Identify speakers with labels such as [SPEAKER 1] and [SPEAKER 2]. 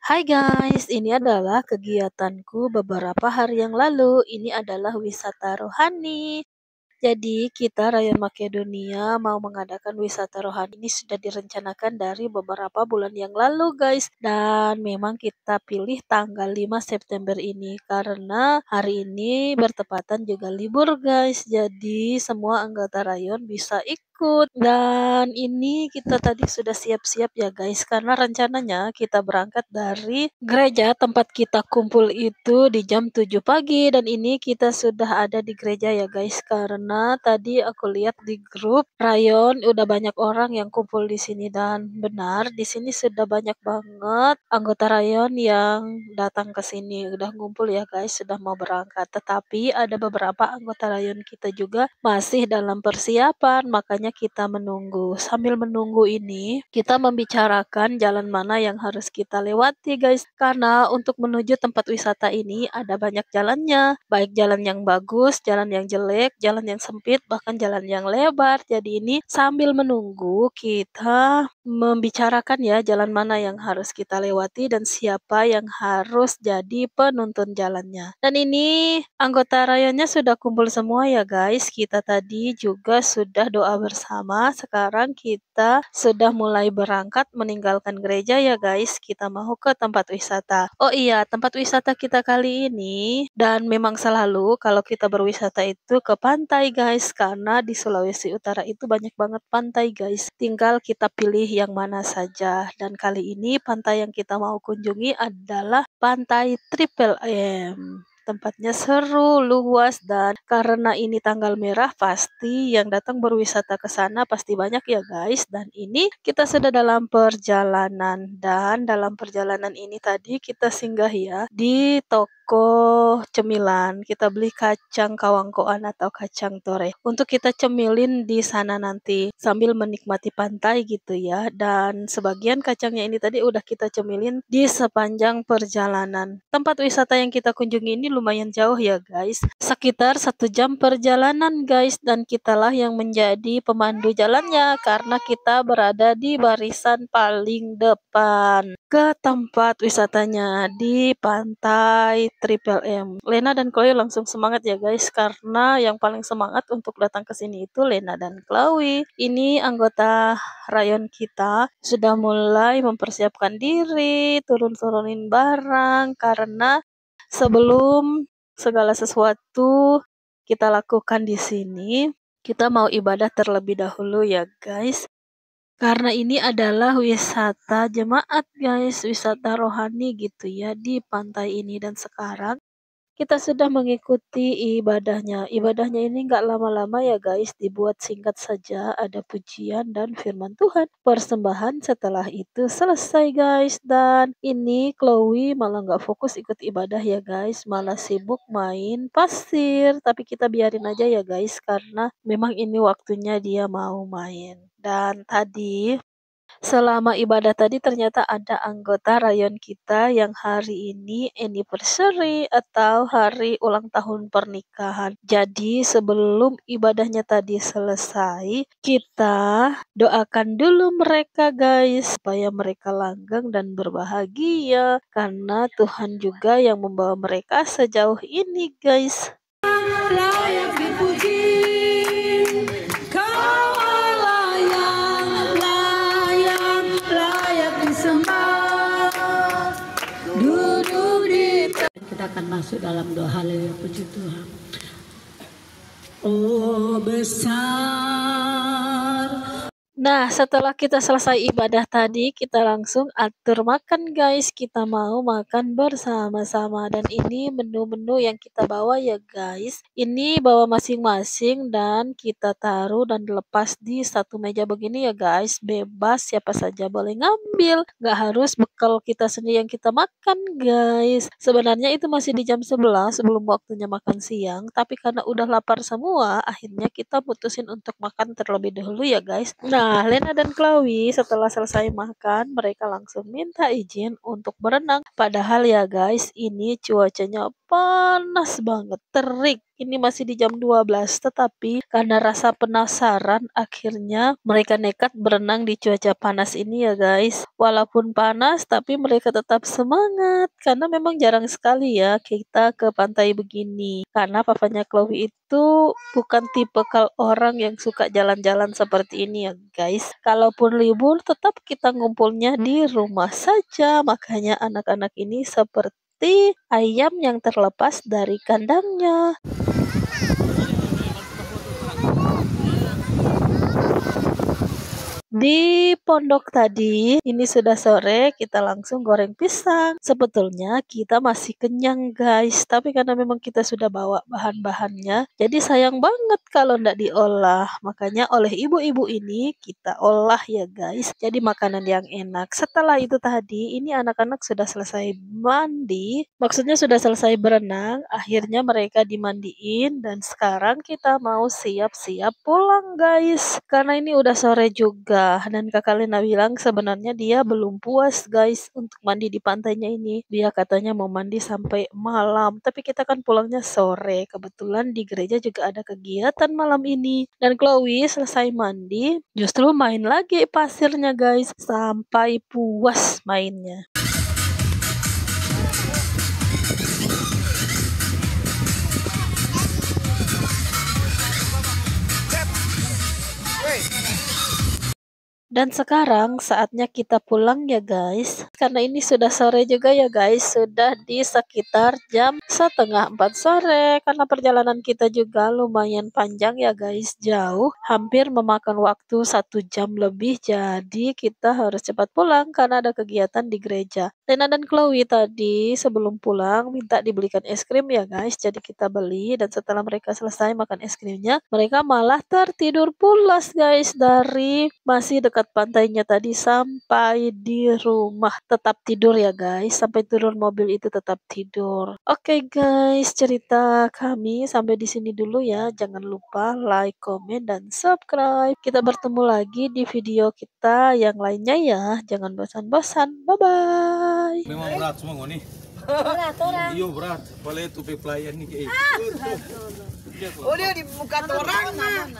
[SPEAKER 1] Hai guys, ini adalah kegiatanku beberapa hari yang lalu. Ini adalah wisata rohani. Jadi kita Rayon Makedonia mau mengadakan wisata rohani ini sudah direncanakan dari beberapa bulan yang lalu guys. Dan memang kita pilih tanggal 5 September ini karena hari ini bertepatan juga libur guys. Jadi semua anggota Rayon bisa ikut. Dan ini kita tadi sudah siap-siap ya guys karena rencananya kita berangkat dari gereja tempat kita kumpul itu di jam 7 pagi dan ini kita sudah ada di gereja ya guys karena tadi aku lihat di grup Rayon udah banyak orang yang kumpul di sini dan benar di sini sudah banyak banget anggota Rayon yang datang ke sini udah ngumpul ya guys sudah mau berangkat tetapi ada beberapa anggota Rayon kita juga masih dalam persiapan makanya kita menunggu sambil menunggu ini kita membicarakan jalan mana yang harus kita lewati guys karena untuk menuju tempat wisata ini ada banyak jalannya baik jalan yang bagus jalan yang jelek jalan yang sempit bahkan jalan yang lebar jadi ini sambil menunggu kita membicarakan ya jalan mana yang harus kita lewati dan siapa yang harus jadi penuntun jalannya dan ini anggota rayonnya sudah kumpul semua ya guys kita tadi juga sudah doa bersama sekarang kita sudah mulai berangkat meninggalkan gereja ya guys kita mau ke tempat wisata oh iya tempat wisata kita kali ini dan memang selalu kalau kita berwisata itu ke pantai guys karena di Sulawesi Utara itu banyak banget pantai guys tinggal kita pilih yang mana saja dan kali ini pantai yang kita mau kunjungi adalah pantai Triple M. Tempatnya seru, luas, dan karena ini tanggal merah, pasti yang datang berwisata ke sana pasti banyak ya guys. Dan ini kita sudah dalam perjalanan. Dan dalam perjalanan ini tadi kita singgah ya di toko cemilan. Kita beli kacang kawangkoan atau kacang tore. Untuk kita cemilin di sana nanti sambil menikmati pantai gitu ya. Dan sebagian kacangnya ini tadi udah kita cemilin di sepanjang perjalanan. Tempat wisata yang kita kunjungi ini lumayan jauh ya guys. Sekitar 1 jam perjalanan guys. Dan kitalah yang menjadi pemandu jalannya karena kita berada di barisan paling depan ke tempat wisatanya di pantai Triple M. Lena dan Chloe langsung semangat ya guys karena yang paling semangat untuk datang ke sini itu Lena dan Chloe. Ini anggota rayon kita sudah mulai mempersiapkan diri, turun-turunin barang karena sebelum segala sesuatu kita lakukan di sini, kita mau ibadah terlebih dahulu ya guys. Karena ini adalah wisata jemaat guys, wisata rohani gitu ya di pantai ini dan sekarang kita sudah mengikuti ibadahnya. Ibadahnya ini nggak lama-lama ya guys, dibuat singkat saja, ada pujian dan firman Tuhan. Persembahan setelah itu selesai guys. Dan ini Chloe malah nggak fokus ikut ibadah ya guys, malah sibuk main pasir. Tapi kita biarin aja ya guys, karena memang ini waktunya dia mau main. Dan tadi selama ibadah tadi ternyata ada anggota rayon kita yang hari ini anniversary atau hari ulang tahun pernikahan. Jadi sebelum ibadahnya tadi selesai, kita doakan dulu mereka guys supaya mereka langgeng dan berbahagia karena Tuhan juga yang membawa mereka sejauh ini guys.
[SPEAKER 2] Layak dipuji, Kau Allah yang layak disembah. Duduk di kita akan masuk dalam doa haleluya puji Tuhan. Oh besar.
[SPEAKER 1] Nah, setelah kita selesai ibadah tadi, kita langsung atur makan guys. Kita mau makan bersama-sama dan ini menu-menu yang kita bawa ya guys. Ini bawa masing-masing dan kita taruh dan lepas di satu meja begini ya guys. Bebas siapa saja boleh ngambil. Nggak harus bekal kita sendiri yang kita makan guys. Sebenarnya itu masih di jam 11 sebelum waktunya makan siang. Tapi karena udah lapar semua, akhirnya kita putusin untuk makan terlebih dahulu ya guys. Nah, Lena dan Chloe setelah selesai makan, mereka langsung minta izin untuk berenang. Padahal ya guys, ini cuacanya panas banget, terik ini masih di jam 12, tetapi karena rasa penasaran akhirnya mereka nekat berenang di cuaca panas ini ya guys. Walaupun panas tapi mereka tetap semangat karena memang jarang sekali ya kita ke pantai begini. Karena papanya Chloe itu bukan tipe orang yang suka jalan-jalan seperti ini ya guys. Kalaupun libur tetap kita ngumpulnya di rumah saja. Makanya anak-anak ini seperti ayam yang terlepas dari kandangnya. Di pondok tadi, ini sudah sore, kita langsung goreng pisang. Sebetulnya kita masih kenyang guys, tapi karena memang kita sudah bawa bahan-bahannya, jadi sayang banget kalau ndak diolah. Makanya oleh ibu-ibu ini kita olah ya guys, jadi makanan yang enak. Setelah itu tadi, ini anak-anak sudah selesai mandi, maksudnya sudah selesai berenang, akhirnya mereka dimandiin dan sekarang kita mau siap-siap pulang guys. Karena ini udah sore juga dan kakak Lena bilang sebenarnya dia belum puas guys untuk mandi di pantainya ini. Dia katanya mau mandi sampai malam, tapi kita kan pulangnya sore. Kebetulan di gereja juga ada kegiatan malam ini. Dan Chloe selesai mandi, justru main lagi pasirnya guys sampai puas mainnya. Dan sekarang saatnya kita pulang ya guys. Karena ini sudah sore juga ya guys. Sudah di sekitar jam setengah 4 sore. Karena perjalanan kita juga lumayan panjang ya guys. Jauh. Hampir memakan waktu 1 jam lebih. Jadi kita harus cepat pulang karena ada kegiatan di gereja. Lena dan Chloe tadi sebelum pulang minta dibelikan es krim ya guys. Jadi kita beli dan setelah mereka selesai makan es krimnya. Mereka malah tertidur pulas guys. Dari masih dekat pantainya tadi sampai di rumah tetap tidur ya guys, sampai turun mobil itu tetap tidur. Oke guys, cerita kami sampai di sini dulu ya. Jangan lupa like, komen, dan subscribe. Kita bertemu lagi di video kita yang lainnya ya. Jangan bosan-bosan. Bye bye.
[SPEAKER 3] Memang berat semua nih.
[SPEAKER 4] Berat orang.
[SPEAKER 3] Iya berat. Boleh tuh pelayan nih.
[SPEAKER 4] Oh dia di muka orang.